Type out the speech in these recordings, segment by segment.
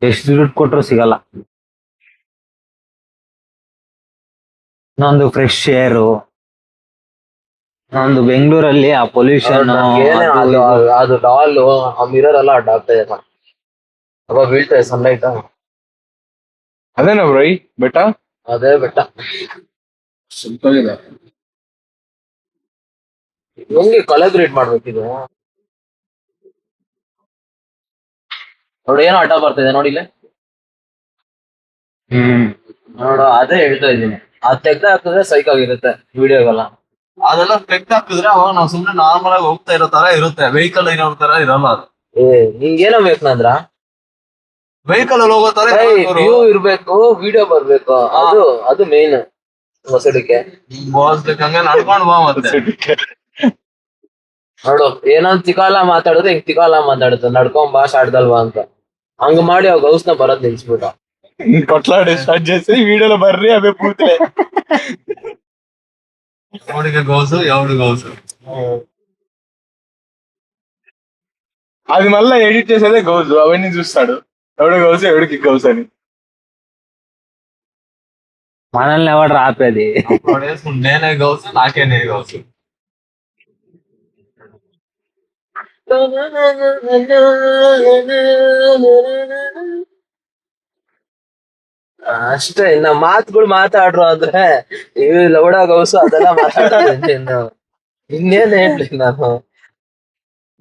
ಎಷ್ಟು ದುಡ್ಡು ಕೊಟ್ರು ಸಿಗಲ್ಲ. ನಂದು ಫ್ರೆಶ್ ಏರು, ನಂದು ಬೆಂಗಳೂರಲ್ಲಿ ಆ ಪೊಲ್ಯೂಷನ್ ಅದು ಡಾಲ್ ಆ ಮಿರರ್ ಎಲ್ಲ ಅಡ್ಡ ಆಗ್ತಾ ಇದೆ ಅವಾಗ ಬೀಳ್ತದೆ ಸನ್ಲೈಟ್. ಅದೇನಾ ಬ್ರೋ ಈ ಬೆಟ್ಟ? ಅದೇ ಬೆಟ್ಟ. ಸುತ್ತಾಗಿದೆ. ಹೆಂಗೆ ಕೊಲಾಬ್ರೇಟ್ ಮಾಡ್ಬೇಕಿದು ನೋಡಿ, ಏನೋ ಅಡ್ಡ ಬರ್ತಿದೆ ನೋಡಿ ಇಲ್ಲಿ. ನೋಡು ಅದೇ ಹೇಳ್ತಾ ಇದ್ದೀನಿ, ಅದ್ ತೆಗ್ದ ಹಾಕಿದ್ರೆ ಸೈಕ್ ಆಗಿರುತ್ತೆ ವಿಡಿಯೋಗೆಲ್ಲ. ಅದೆಲ್ಲ ತೆಗ್ದ ಹಾಕಿದ್ರೆ ಅವಾಗ ನಾವು ಸುಮ್ನೆ ನಾರ್ಮಲ್ ಆಗಿ ಹೋಗ್ತಾ ಇರೋ ತರ ಇರುತ್ತೆ, ವೆಹಿಕಲ್ ಇರೋ ತರ ಇರಲ್ಲ ಅದು. ನಿಂಗೇನೋ ಬೇಕಂದ್ರ ವೆಹಿಕಲ್ ಅಲ್ಲಿ ಹೋಗೋ ತರ ವ್ಯೂ ಇರ್ಬೇಕು, ವಿಡಿಯೋ ಬರ್ಬೇಕು, ಅದು ಮೇನ್ ಹೊಸಡಿಕೆ. ಹಂಗೆ ನಡ್ಕೊಂಡ್ ಬಾ ಮತ್ತೆ. ನೋಡು ಏನೊಂದ್ ತಿಕಾಲ ಮಾತಾಡಿದ್ರೆ ಹಿಂಗ್ ತಿಕಾಲ ಮಾತಾಡುತ್ತೆ, ನಡ್ಕೊಂಡ್ ಬಾ ಶಾರ್ಟ್ದಲ್ ಬಾ ಅಂತ. ಹಂಗ ಮಾಡಿ ಅವಾಗ ಗೌಸ್ನ ಬರೋದ್ ನಿಲ್ಸ್ಬಿಟ್ಟ. కొట్లాడే స్టార్ట్ చేసి వీడియోలో బర్రి అవే పూతులే. ఎవడికి గౌసు ఎవడు గౌసు. అది మళ్ళా ఎడిట్ చేసేదే గౌసు, అవన్నీ చూస్తాడు ఎవడు గౌసు ఎవడికి గౌసు అని. మనల్ని ఎవడు ఆపేది? నేనే గౌసు, నాకే నే గౌసు. ಅಷ್ಟೇ. ಇನ್ನ ಮಾತುಗಳು ಮಾತಾಡ್ರು ಅಂದ್ರೆ ಇವ್ ಲೌಡ ಗೌಸು ಅದೆಲ್ಲ ಮಾತಾಡ್ತೀನಿ. ಇನ್ನೇನ್ ಹೇಳ್ಲಿ ನಾನು.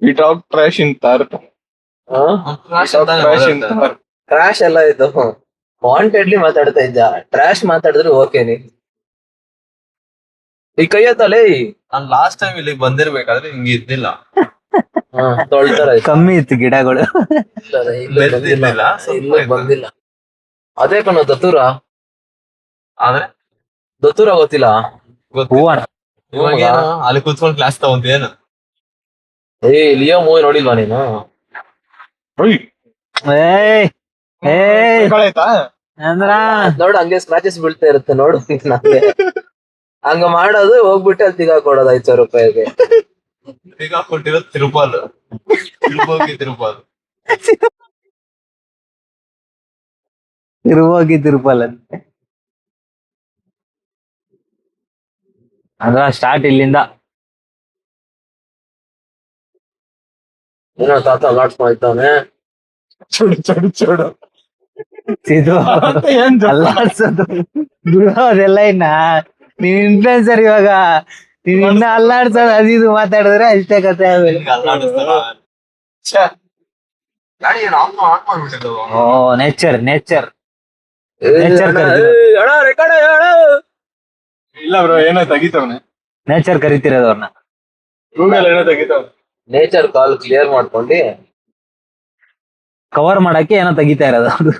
We talk trash in talk. Crash ಎಲ್ಲ ಇದು ವಾಂಟೆಡ್ಲಿ ಮಾತಾಡ್ತಾ ಇದ್ದ. ಟ್ರಾಶ್ ಮಾತಾಡಿದ್ರೆ ಓಕೆ. ನೀ ಈ ಕೈಯತ್ತಲೇ ನಾನ್ ಲಾಸ್ಟ್ ಟೈಮ್ ಇಲ್ಲಿ ಬಂದಿರ್ಬೇಕಾದ್ರೆ ಹಿಂಗ ಇದ್ದಿಲ್ಲ. ತೊಳ್ತಾರ ಕಮ್ಮಿ ಇತ್ತು ಗಿಡಗಳು. ಬಂದಿಲ್ಲ. ಅದೇ ಕಣ ದತ್ತೂರ. ಆದ್ರೆ ದತ್ತೂರ ಗೊತ್ತಿಲ್ಲ. ಇವಾಗ ಅಲ್ಲಿ ಕೂತ್ಕೊಂಡು ಕ್ಲಾಸ್ ತಗೊಂತೇನು? ಲಿಯೋ ಮೂವಿ ನೋಡಿಲ್ವಾ ನೀನು? ಅಂದ್ರ ನೋಡು ಹಂಗೆ ಸ್ಕ್ರಾಚಸ್ ಬೀಳ್ತಾ ಇರುತ್ತೆ ನೋಡು. ಹಂಗ ಮಾಡೋದು, ಹೋಗ್ಬಿಟ್ಟು ಅಲ್ಲಿ ತಿಗಾಕೊಡೋದು 5,000 ರೂಪಾಯಿಗೆ. ತಿಗಾಕೊಟ್ಟಿರೋದು ತಿರುಪಾಲ್. ತಿರುವಾಗಿ ತಿರುಪಲ್ ಅಂತೆ. ಅಂದ್ರ ಸ್ಟಾರ್ಟ್ ಇಲ್ಲಿಂದ. ಏನೋ ತಾತ ಅಲ್ಲಾಡ್ಸ್ಕೊಳ್ತಾನೆ. చూడు చూడు చూడు ಇದು ಅಲ್ಲಾಡ್ಸೋದು ಅದೆಲ್ಲ ಇನ್ನ ನೀನ್ ಇನ್ಫ್ಲುಯೆನ್ಸರ್. ಇವಾಗ ನೀನ್ ಇನ್ನ ಅಲ್ಲಾಡ್ಸೋದು ಅದು ಇದು ಮಾತಾಡಿದ್ರೆ ಅಷ್ಟೇ ಕತೆ. ಓ ನೇಚರ್ ನೇಚರ್ ನೇಚರ್ ಇಲ್ಲ ಬ್ರೋ, ಏನೋ ತೆಗಿತವನೆ. ನೇಚರ್ ಕರಿತಿರೋದು ಅವ್ರನ್ನ. ಗೂಗಲ್ ಏನೋ ತೆಗಿತವನೆ. ನೇಚರ್ ಕಾಲ್ ಕ್ಲಿಯರ್ ಮಾಡ್ಕೊಂಡು ಕವರ್ ಮಾಡಕ್ಕೆ ಏನೋ ತೆಗಿತಾ ಇರೋದು ಅದು.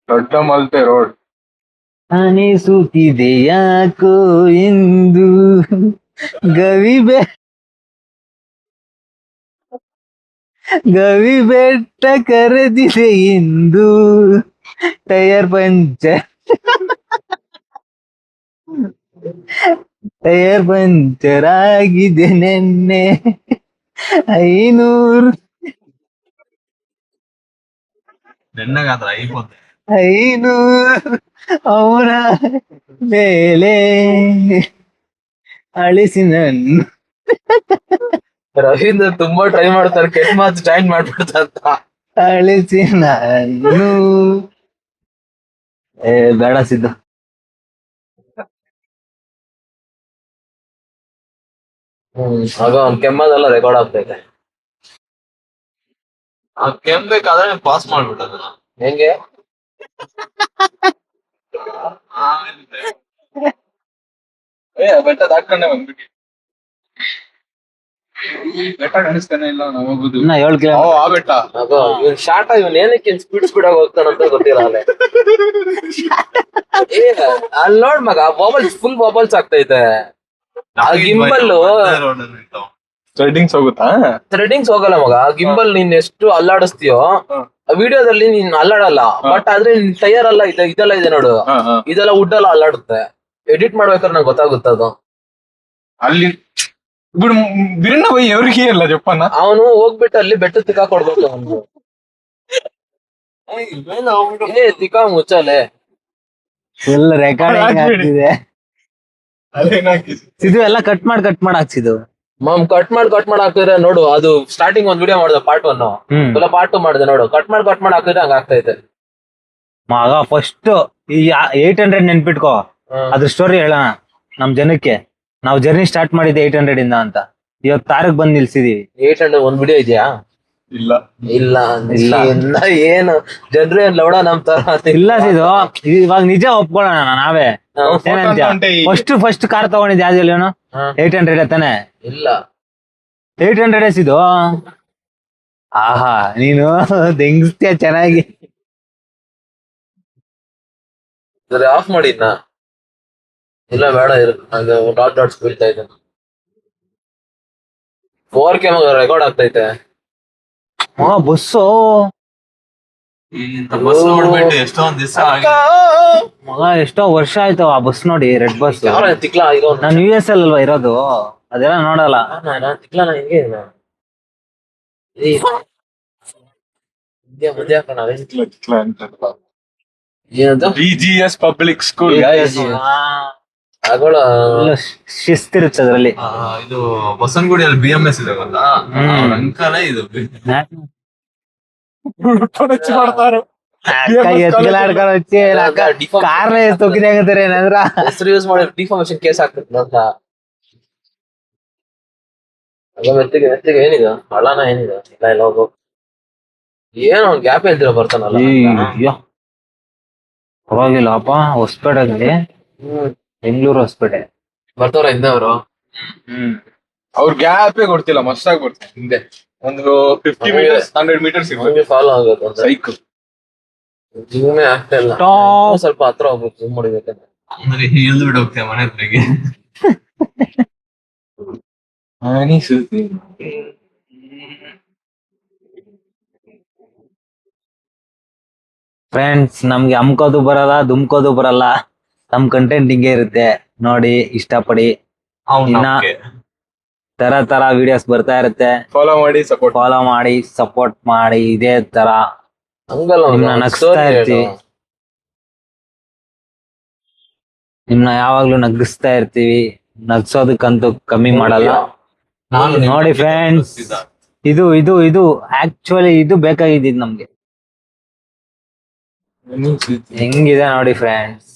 ದೊಡ್ಡ ಮಲ್ತೆ ರೋಡ್ ಅನಿಸುತ್ತಿದೆ ಯಾಕೋ ಎಂದು ಗವಿ ಬೆಟ್ಟ ಕರೆದಿದೆ ಎಂದು ಟೈರ್ ಪಂಚರ್ ಆಗಿದೆ ನೆನ್ನೆ 500 ಅವರ ಮೇಲೆ ಅಳಿಸಿ ನನ್ನ. ರವೀಂದ್ರ ತುಂಬಾ ಟ್ರೈ ಮಾಡ್ತಾರೆ, ಕೆಟ್ಟ ಮಾತು ಜಾಯಿನ್ ಮಾಡ್ಬಿಡ್ತಾರಂತ. ಅಳಿಸಿ ನಾನು ಬೇಡ ಸಿದ್ದು. ಆಗ ಅವ್ನ್ ಕೆಮ್ಮದೆಲ್ಲ ರೆಕಾರ್ಡ್ ಆಗ್ತೈತೆ. ಆ ಕೆಮ್ಬೇಕಾದ್ರೆ ಪಾಸ್ ಮಾಡ್ಬಿಟ್ಟದ. ಹೆಂಗೆ ಬೆಟ್ಟ ದಾಟ್ಕೊಂಡೆ ಬಂದ್ಬಿಟ್ಟು ಬೆಟ್ಟ ಕಾಣಿಸ್ತಾನೆ ಇಲ್ಲ ನಾವು ಹೋಗುದು. ಇನ್ನ 7 ಕಿಲೋಮೀಟರ್. ಆ ಬೆಟ್ಟ ಇವನ್ ಶಾರ್ಟ್ ಇವನ್ ಏನಕ್ಕೆ ಸ್ಪೀಡ್ ಆಗಿ ಹೋಗ್ತಾನಂತ ಗೊತ್ತಿರಲ್ಲ. ಅಲ್ಲಿ ನೋಡ್ ಮಗ, ಬಾಬಲ್ಸ್ ಫುಲ್ ಬಾಬಲ್ಸ್ ಆಗ್ತೈತೆ. ಆ ಗಿಂಬಲ್ ಥ್ರೆಡ್ಡಿಂಗ್ಸ್ ಹೋಗುತ್ತಾ? ಥ್ರೆಡಿಂಗ್ಸ್ ಹೋಗಲ್ಲ ಮಗ. ಗಿಂಬಲ್ ನೀನ್ ಎಷ್ಟು ಅಲ್ಲಾಡಿಸ್ತೀಯೋ ವಿಡಿಯೋದಲ್ಲಿ ನೀನ್ ಅಲ್ಲಾಡಲ್ಲ. ಬಟ್ ಆದ್ರೆ ನಿನ್ ಟೈರ್ ಎಲ್ಲ ಇದೆಲ್ಲ ಇದೆ ನೋಡು, ಇದೆಲ್ಲ ವುಡ್ ಎಲ್ಲ ಅಲ್ಲಾಡುತ್ತೆ. ಎಡಿಟ್ ಮಾಡ್ಬೇಕಾದ್ರೆ ನಂಗೆ ಗೊತ್ತಾಗುತ್ತೆ ಅದು. ಅಲ್ಲಿ ఇప్పుడు బిరిన పోయి ఎవరికి ఇయ్యాల చెప్పన్న ಅವನು ಹೋಗ್ಬಿಟ್ಟು ಅಲ್ಲಿ ಬೆಟ್ಟ ತಿಕ್ಕಾ ಕೊಡ್ಬೇಕು ಅವನು ತಿಕ್ಕಾ ಮುಚ್ಚಲೆ ಫುಲ್ ರೆಕಾರ್ಡಿಂಗ್ ಆಗ್ತಿದೆ. ಅದೇನಾಕಿ ಇದು ಎಲ್ಲ ಕಟ್ ಮಾಡಿ ಹಾಕ್ಸಿದ್ದು. ಕಟ್ ಮಾಡಿ ಹಾಕಿದ್ರೆ ನೋಡು, ಅದು ಸ್ಟಾರ್ಟಿಂಗ್ ಒಂದ್ ವಿಡಿಯೋ ಮಾಡ್ದೆ ಪಾರ್ಟ್ 1 ಇಲ್ಲ ಪಾರ್ಟ್ 2 ಮಾಡಿದೆ ನೋಡು. ಕಟ್ ಮಾಡಿ ಹಾಕಿದ್ರೆ ಹಂಗ ಆಗ್ತೈತೆ ಮಗ. ಫಸ್ಟ್ ಈ 800 ನೆನ್ಪಿಟ್ಕೋ, ಅದ್ರ ಸ್ಟೋರಿ ಹೇಳೋಣ ನಮ್ ಜನಕ್ಕೆ. ನಾವು ಜರ್ನಿ ಸ್ಟಾರ್ಟ್ ಮಾಡಿದ್ದೆ 800 ಇಂದ ಅಂತ, ಇವತ್ತು ತಾರಕ್ ಬಂದ್ ನಿಲ್ಸಿದೀವಿ. 800 ಒಂದ್ ವಿಡಿಯೋ ಇದೆಯಾ? ಇಲ್ಲ ಇಲ್ಲ ಇನ್ನ ಏನು ಜನರು ಏನ್ ಲೌಡ ನಮ್ ತರ ಇಲ್ಲ ಇದು ಇವಾಗ ನಿಜ ಒಪ್ಕೊಳ್ಳೋಣ ನಾವೇ. ಏನಂತ ಫಸ್ಟ್ ಕಾರ್ ತಗೊಂಡಿದ್ ಯಾವ್ದು 800 ತಾನೆ? ಇಲ್ಲ 800 ಇದು. ಆಹಾ ನೀನು ದೆಂಗಿಸ್ತೀಯ ಚೆನ್ನಾಗಿ. ಆಫ್ ಮಾಡಿದ್ನ ಇಲ್ಲ ಬೇಡ ಅದು ಡಾಟ್ಸ್ ಬೀಳ್ತಾ ಇದೆ. 4K ರೆಕಾರ್ಡ್ ಆಗ್ತೈತೆ ಮಗ. ಬಸ್ಸು ಬಸ್ ನೋಡ್ಬಿಟ್ಟು ಎಷ್ಟೊಂದ್ ದಿವಸ ಮಗ, ಎಷ್ಟೋ ವರ್ಷ ಆಯ್ತು ಆ ಬಸ್ ನೋಡಿ. Red bus. ತಿಕ್ಲಾ ಇರೋ ನಾನು US ಅಲ್ವಾ ಇರೋದು, ಅದೆಲ್ಲ ನೋಡಲ್ಲ. ತಿಕ್ಲಾ ಹಿಂಗೆ ಮಧ್ಯ ಏನಂತ BGS ಪಬ್ಲಿಕ್ ಸ್ಕೂಲ್ ಆಗೋಳ ಶಿಸ್ತಿರುತ್ತೆ ಅದ್ರಲ್ಲಿ. ಇದು ಬಸವನಗುಡಿಯಲ್ಲಿ BMS ಇದೆ ಗೊತ್ತಾ? ಅಂಕಲೇ ಇದು ಮಾಡ್ತಾರ ಎತ್ಲಾಡ್ಕೊಂಡು వచ్చి ಕಾರ್ನ ತೊಕ್ಕಿದೆ ಆಗತ್ತಾರೆ ಏನಂದ್ರ ಹೆಸರು ಯೂಸ್ ಮಾಡಿ ಡಿಫಾರ್ಮೇಶನ್ ಕೇಸ್ ಆಗ್ತದೆ ಅಂತ. ಮೆತ್ತಿಗೆ ಏನಿದೆ ಹಳ್ಳನ ಏನಿದೆ? ಇಲ್ಲ ಹೋಗು. ಏನೋ ಒಂದ್ ಗ್ಯಾಪ್ ಹೇಳ್ತೀರ ಬರ್ತಾನಲ್ಲ. ಪರವಾಗಿಲ್ಲಪ್ಪ. ಹೊಸಪೇಟೆಗೆ ಬೆಂಗಳೂರು ಹೊಸಪೇಟೆ ಬರ್ತಾರ ಹಿಂದೆ ಅವರು. ಅವ್ರ ಗ್ಯಾಪೇ ಕೊಡ್ತಿಲ್ಲ, ಮಸ್ತಾಗಿ ಕೊಡ್ತಾರೆ ಹಿಂದೆ. ಒಂದು 50 meters 100 meters ಫಾಲೋ ಆಗುತ್ತೆ ಸೈಕಲ್. ಜೂಮೇ ಆಗ್ತಾ ಇಲ್ಲ, ಸ್ವಲ್ಪ ಹತ್ರ ಹೋಗ್ಬೇಕು ಜೂಮ್ ಮಾಡಿಬೇಕಂದ್ರೆ. ಅಂದ್ರೆ ಇಳ್ದು ಬಿಟ್ಟು ಹೋಗ್ತೇವೆ ಮನೆ ಹತ್ರಗೆ. ಫ್ರೆಂಡ್ಸ್, ನಮ್ಗೆ ಅಮ್ಕೋದು ಬರಲ್ಲ, ದುಮ್ಕೋದು ಬರಲ್ಲ. ನಮ್ ಕಂಟೆಂಟ್ ಹಿಂಗೆ ಇರುತ್ತೆ ನೋಡಿ, ಇಷ್ಟಪಡಿ. ಇನ್ನ ತರ ವಿಡಿಯೋಸ್ ಬರ್ತಾ ಇರುತ್ತೆ. ಫಾಲೋ ಮಾಡಿ ಸಪೋರ್ಟ್ ಮಾಡಿ ಇದೇ ತರ ಹಂಗಲ್ಲ ನಿಮ್ನ ನಗಿಸ್ತಾ ಇರ್ತೀವಿ. ನಿಮ್ನ ಯಾವಾಗ್ಲೂ ನಗಿಸ್ತಾ ಇರ್ತೀವಿ. ನಗ್ಸೋದಕ್ಕಂತೂ ಕಮ್ಮಿ ಮಾಡಲ್ಲ. ನೋಡಿ ಫ್ರೆಂಡ್ಸ್, ಇದು ಆಕ್ಚುಲಿ ಇದು ಬೇಕಾಗಿದ್ದು ನಮ್ಗೆ. ಹೆಂಗಿದೆ ನೋಡಿ ಫ್ರೆಂಡ್ಸ್.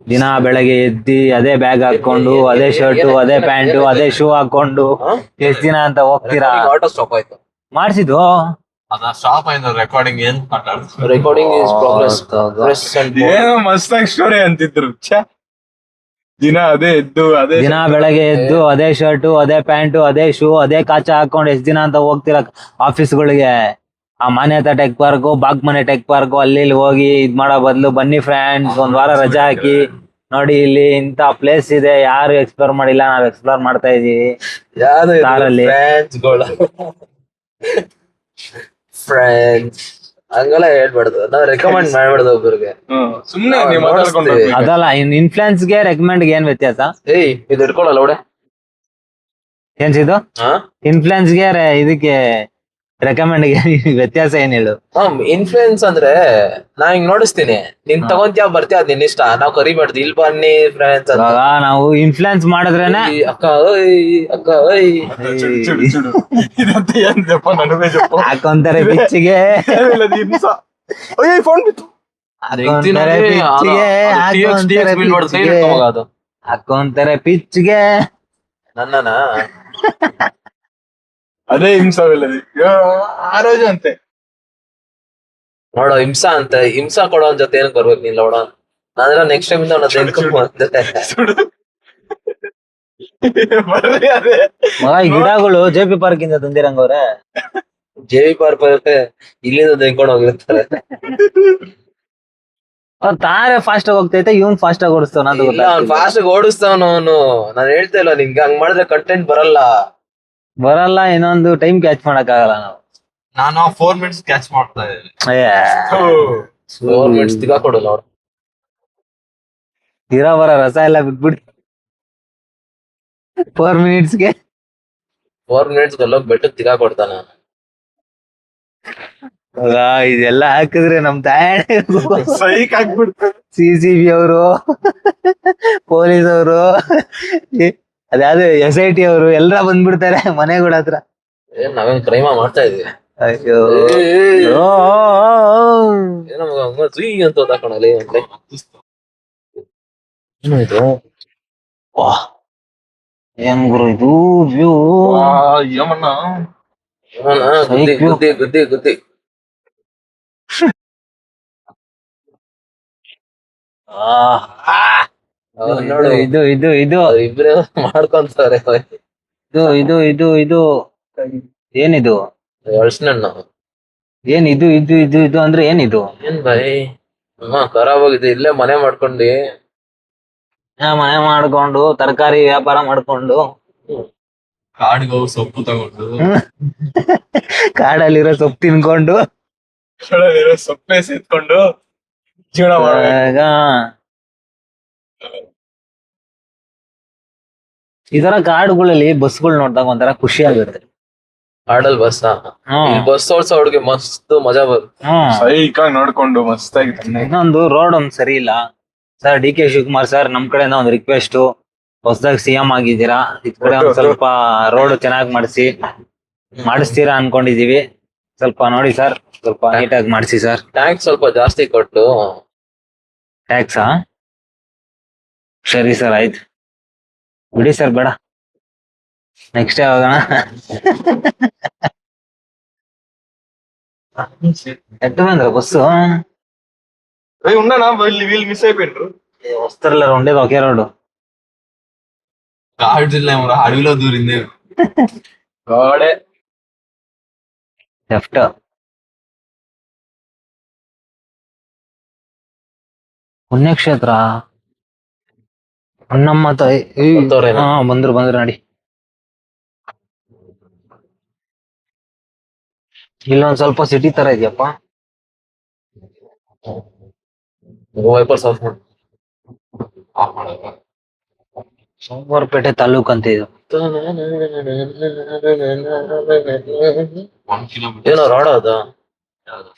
ದಿನ ಬೆಳಗ್ಗೆ ಎದ್ದಿ ಅದೇ ಬ್ಯಾಗ್ ಹಾಕೊಂಡು, ಅದೇ ಶರ್ಟು, ಅದೇ ಪ್ಯಾಂಟು, ಅದೇ ಶೂ ಹಾಕೊಂಡು ಎಷ್ಟ್ ದಿನ ಅಂತ ಹೋಗ್ತೀರಾ? ಆಟೋ ಸ್ಟಾಪ್ ಆಯ್ತು, ಮಾಡ್ಸಿದ್ದು ಅದ ಸ್ಟಾಪ್ ಆಯ್ತು. ರೆಕಾರ್ಡಿಂಗ್ ಏನ್ ರೆಕಾರ್ಡಿಂಗ್ ಇಸ್ ಪ್ರೋಗ್ರೆಸ್. ಏನೋ ಮಸ್ತಾಗಿ ಸ್ಟೋರಿ ಅಂತಿದ್ರು. ದಿನ ದಿನ ಬೆಳಗ್ಗೆ ಎದ್ದು ಅದೇ ಶರ್ಟು, ಅದೇ ಪ್ಯಾಂಟು, ಅದೇ ಶೂ, ಅದೇ ಕಾಚ ಹಾಕೊಂಡು ಎಷ್ಟ್ ದಿನ ಅಂತ ಹೋಗ್ತೀರಾ ಆಫೀಸ್ಗಳಿಗೆ? ಆ Manyata tech park, Bagmane tech park ಅಲ್ಲಿ ಇಲ್ಲಿ ಹೋಗಿ ಇದ್ ಮಾಡೋ ಬದ್ಲು ಬನ್ನಿ ಫ್ರೆಂಡ್ಸ್, ಒಂದ್ ವಾರ ರಜಾ ಹಾಕಿ ನೋಡಿ, ಇಲ್ಲಿ ಇಂತ ಪ್ಲೇಸ್ ಇದೆ, ಯಾರು ಎಕ್ಸ್ಪ್ಲೋರ್ ಮಾಡಿಲ್ಲ, ನಾವ್ ಎಕ್ಸ್ಪ್ಲೋರ್ ಮಾಡ್ತಾ ಇದೀವಿ ಕಾರಲ್ಲಿ. ಫ್ರೆಂಡ್ಸ್ ಹಂಗೆಲ್ಲ ಹೇಳ್ಬಾರ್ದು, ನಾವ್ ರೆಕಮೆಂಡ್ ಮಾಡ್ಬಾರ್ದು ಒಬ್ಬರಿಗೆ. ಸುಮ್ನೆ ಅದಲ್ಲ, ಇನ್ಫ್ಲುಯೆನ್ಸ್ಗೆ ರೆಕಮೆಂಡ್ ಏನ್ ವ್ಯತ್ಯಾಸ? ಇದು ಇಟ್ಕೊಳಲ್ಲ ಅವಡೆ ಏನ್ಸಿದು? ಇನ್ಫ್ಲುಯೆನ್ಸ್ಗೆ ಇದಕ್ಕೆ ರೆಕಮೆಂಡ್ ವ್ಯತ್ಯಾಸ ಏನ್ ಹೇಳು? ಇನ್ಫ್ಲೂಯೆನ್ಸ್ ಅಂದ್ರೆ ನಾ ಹಿಂಗ್ ನೋಡಿಸ್ತೀನಿ, ನೀನ್ ತಗೊಂತ್ಯಾ ಬರ್ತೀಯ ಅದ್ ನಿನ್ ಇಷ್ಟ. ನಾವ್ ಕರಿಬಾರ್ದು ಇಲ್ಲಿ ಬನ್ನಿ ಫ್ರೆಂಡ್ಸ್ ಅಂತ. ನಾವು ಇನ್ಫ್ಲುಯೆನ್ಸ್ ಮಾಡಿದ್ರೇನೆ ಅಕ್ಕ ಅಕ್ಕ ಹಾಕೊಂತಾರೆ ಪಿಚ್ಚಿಗೆ, ಹಾಕೊಂತಾರೆ ಪಿಚ್ಚಿಗೆ ನನ್ನ ಅದೇ ಹಿಂಸವಿಲ್ಲದಿ ಆರೋಜು ಅಂತೆ ನೋಡೋ. ಹಿಂಸಾ ಕೊಡೋ ಜೊತೆ ಏನಕ್ ಬರ್ಬೇಕು ನೀನ್ ನೋಡ? ನಾನೆಲ್ಲ ನೆಕ್ಸ್ಟ್ ಟೈಮ್ ಇಂದ ಗಿಡಗಳು JP ಪಾರ್ಕ್ ಇಂದ ತಂದಿರಂಗವ್ರೆ. JP ಪಾರ್ಕ್ ಇಲ್ಲಿಂದ ತೆಗ್ಕೊಂಡು ಹೋಗಿರ್ತಾರೆ. ತಾರೆ ಫಾಸ್ಟ್ ಆಗಿ ಹೋಗ್ತೈತೆ, ಇವನ್ ಫಾಸ್ಟ್ ಆಗಿ ಓಡಿಸ್ತಾವ. ಅವ್ನು ಫಾಸ್ಟ್ ಆಗಿ ಓಡಿಸ್ತಾವನು ಅವನು. ನಾನು ಹೇಳ್ತಾ ಇಲ್ಲ ನಿಮ್ಗೆ, ಹಂಗ್ ಮಾಡಿದ್ರೆ ಕಂಟೆಂಟ್ ಬರಲ್ಲ. ಇನ್ನೊಂದು ಟೈಮ್ ಕ್ಯಾಚ್ ಮಾಡಕ್ ಆಗಲ್ಲ ನಾವು. ನಾನು 4 minutes ಕ್ಯಾಚ್ ಮಾಡ್ತಾ ಇದ್ದೀನಿ. 4 minutes ತಿಗಾ ಕೊಡಲ್ಲ ಅವ್ರು. ಇರೋ ಬರೋ ರಸ ಎಲ್ಲ ಬಿಟ್ಬಿಡಿ. 4 ಮಿನಿಟ್ಸ್ಗೆ 4 ಮಿನಿಟ್ಸ್ ಅಲ್ಲೋಗಿ ಬೆಟ್ಟಕ್ಕೆ ತಿಗಾ ಕೊಡ್ತಾನ. ಇದೆಲ್ಲ ಹಾಕಿದ್ರೆ ನಮ್ ತಾಯಣೆ ಸೈಕ್ ಆಗ್ಬಿಡ್ತಾರೆ. CCB ಅವರು, ಪೊಲೀಸ್ ಅವರು, ಅದ್ಯಾವ್ದು SIT ಅವರು ಎಲ್ಲರ ಬಂದ್ಬಿಡ್ತಾರೆ ಮನೆಗಳ ಹತ್ರ. ಏನ್ ನಾವೇನ್ ಕ್ರೈಮ ಮಾಡ್ತಾ ಇದೀವಿ? ಅಯ್ಯೋ ಓ, ಏನೋ ಮಗ ಹಂಗ ಸುಯ್ ಅಂತ ಹೋದಾಕಣಲ್ಲಿ ಏನಾಯ್ತು? ಏನ್ ಗುರು ಇದು ವ್ಯೂ. ಯಮಣ್ಣ ಗುದ್ದಿ ಗುದ್ದಿ ಗುದ್ದಿ ಗುದ್ದಿ. ನೋಡು ಇದು ಇದು ಇದು ಇಬ್ರೇ ಮಾಡ್ಕೊಂತಾರೆ. ಇದು ಏನಿದು? ಅಳ್ಸಿನಣ್ಣ ಏನ್ ಇದು ಇದು ಇದು ಇದು ಅಂದ್ರೆ ಏನಿದು? ಏನ್ ಬಾಯ್ ಅಮ್ಮ ಖರಾಬ್ ಆಗಿದೆ. ಇಲ್ಲೇ ಮನೆ ಮಾಡ್ಕೊಂಡಿ ಮನೆ ಮಾಡ್ಕೊಂಡು ತರಕಾರಿ ವ್ಯಾಪಾರ ಮಾಡ್ಕೊಂಡು ಕಾಡಿಗೆ ಹೋಗಿ ಸೊಪ್ಪು ತಗೊಂಡು ಕಾಡಲ್ಲಿರೋ ಸೊಪ್ಪು ತಿನ್ಕೊಂಡು ಸೊಪ್ಪೆ ಸೇತ್ಕೊಂಡು ಜೀವನ ಮಾಡ್ಬೇಕು. ಆಗ ಈ ತರ ಕಾಡುಗಳಲ್ಲಿ ಬಸ್ಗಳು ನೋಡಿದಾಗ ಒಂಥರ ಖುಷಿ ಆಗುತ್ತೆ. ಆಡಲ್ ಬಸ್ ಬಸ್ ಓಡ್ಸೋ ಹುಡುಗಿ ಮಸ್ತ್ ಮಜಾ ಬರುತ್ತೆ. ಸೈಕ್ ಆಗಿ ನೋಡ್ಕೊಂಡು ಮಸ್ತಾಗಿ ಇನ್ನೊಂದು ರೋಡ್ ಒಂದ್ ಸರಿ ಇಲ್ಲ ಸರ್. DK ಶಿವಕುಮಾರ್ ಸರ್, ನಮ್ ಕಡೆಯಿಂದ ಒಂದು ರಿಕ್ವೆಸ್ಟ್, ಹೊಸದಾಗಿ CM ಆಗಿದ್ದೀರಾ, ಇದ್ ಕಡೆ ಒಂದ್ ಸ್ವಲ್ಪ ರೋಡ್ ಚೆನ್ನಾಗಿ ಮಾಡಿಸ್ತೀರಾ ಅನ್ಕೊಂಡಿದೀವಿ. ಸ್ವಲ್ಪ ನೋಡಿ ಸರ್, ಸ್ವಲ್ಪ ನೀಟಾಗಿ ಮಾಡಿಸಿ ಸರ್. ಟ್ಯಾಂಕ್ ಸ್ವಲ್ಪ ಜಾಸ್ತಿ ಕೊಟ್ಟು ಟ್ಯಾಕ್ಸಾ? ಸರಿ ಸರ್, ಆಯ್ತು ಬಿಡಿ ಸರ್, ಬೇಡ ನೆಕ್ಸ್ಟ್ ಯಾವಾಗಣ. ಎಟ್ಟು ಬಂದ್ರ ಬಸ್ಸು? ఉండనా వీళ్ళు మిస్ అయిపోయిండ్రు. వస్తారులే, ఉండేది ఒకే రోడ్డు. కాడులేమో అడవిలో దూరింది గోడే లెఫ్ట్. ಪುಣ್ಯಕ್ಷೇತ್ರ ಹೊನ್ನಮ್ಮ ತಾಯಿ. ಬಂದ್ರು ನಡಿ. ಇಲ್ಲೊಂದ್ ಸ್ವಲ್ಪ ಸಿಟಿ ತರ ಇದೆಯಪ್ಪ. ವೈಪರ್ಸ್ ಆಫ್ ಮಾಡು. ಸೋಮವಾರಪೇಟೆ ತಾಲೂಕ್ ಅಂತ ಇದು. ಏನೋ ರಾಡ್ ಅದ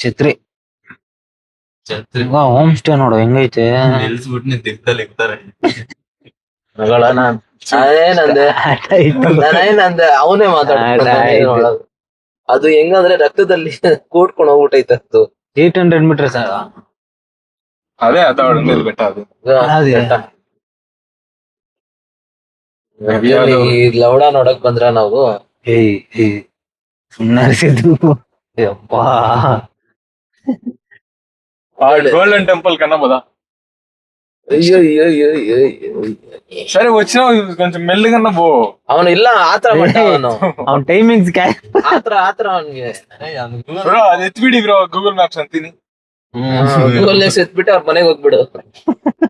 ಛತ್ರಿ. ಹೋಮ್ ಸ್ಟೇ ನೋಡು ಹೆಂಗೈತೆ. ನಿಲ್ಸ್ಬಿಟ್ಟು ದಿಕ್ಕದಲ್ಲಿ ಇರ್ತಾರೆ. ನಾನೇನಂದೆ ಅವನೇ ಮಾತಾಡ. ಅದು ಹೆಂಗಂದ್ರೆ ರಕ್ತದಲ್ಲಿ ಕೂಡ್ಕೊಂಡು ಹೋಗ್ಬಿಟ್ಟೈತೆ. 800 ಮೀಟರ್ಸ್. ಅದೇ ಬೆಟ್ಟ ಅದು. ಲೌಡ ನೋಡಕ್ ಬಂದ್ರ ನಾವು. ಸುಮ್ಮನಿಸಿದ್ದು ಯಪ್ಪಾ. గోల్డెన్ టెంపుల్ కన్నా పోదా. అయ్యో సరే వచ్చినా కొంచెం మెల్లిగన్నా పో. ಅವನು ಇಲ್ಲ ಆತರ ಮಟ್ಟ ಅವನು. ಅವ್ನ ಟೈಮಿಂಗ್ಸ್ ಆತರ ಅವನಿಗೆ ಅದು ಎತ್ಬಿಡಿ ಬ್ರೋ ಗೂಗಲ್ ಮ್ಯಾಪ್ಸ್ ಅಂತೀನಿ. ಗೂಗಲ್ ಎತ್ಬಿಟ್ಟು ಅವ್ರ ಮನೆಗೆ ಹೋಗ್ಬಿಡು.